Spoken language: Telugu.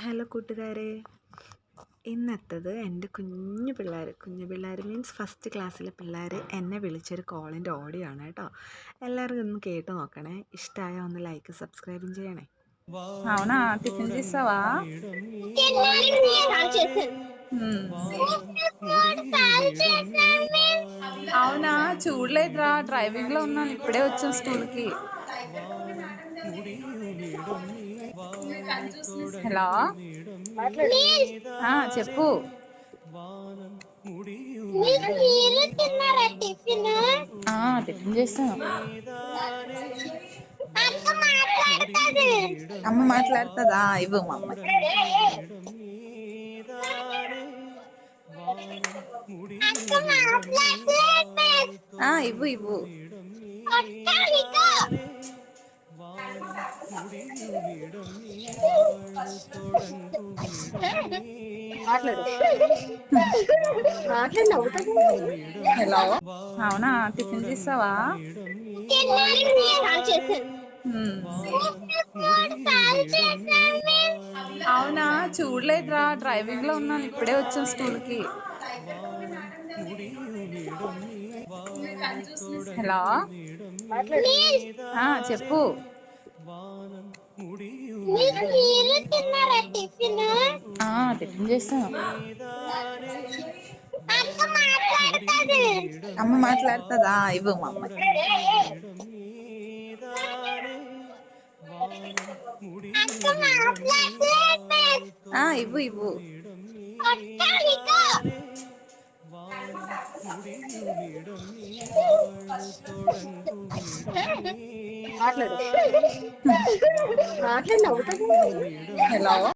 ഹലോ കൂട്ടുകാരെ, ഇന്നത്തത് എൻ്റെ കുഞ്ഞു പിള്ളേർ മീൻസ് ഫസ്റ്റ് ക്ലാസ്സിലെ പിള്ളേർ എന്നെ വിളിച്ചൊരു കോളിൻ്റെ ഓഡിയോ ആണ് കേട്ടോ. എല്ലാവരും ഒന്ന് കേട്ട് നോക്കണേ. ഇഷ്ടമായോ ഒന്ന് ലൈക്ക് సబ్స్క్రైబ్ చేయണേ. అవునా, టిఫిన్ చేసావా? అవునా, చూడలేదురా, డ్రైవింగ్ లో ఉన్నాను, ఇప్పుడే వచ్చాను స్కూల్ కి. హలో, చెప్పు. టిఫిన్ చేసాను. అమ్మ మాట్లాడుతుందా? ఇవ్వు మా అమ్మ. ఇవ్వు ఇవ్వు. హలో, అవునా, టిఫిన్ చేసావా? అవునా, చూడలేదురా, డ్రైవింగ్ లో ఉన్నాను, ఇప్పుడే వచ్చాను స్కూల్ కి. హలో, చెప్పు. టిఫిన్ చేసాను. అమ్మ మాట్లాడుతుందా? ఇవ్వు మా అమ్మ. ఇవ్వు ఇవ్వు. హలో.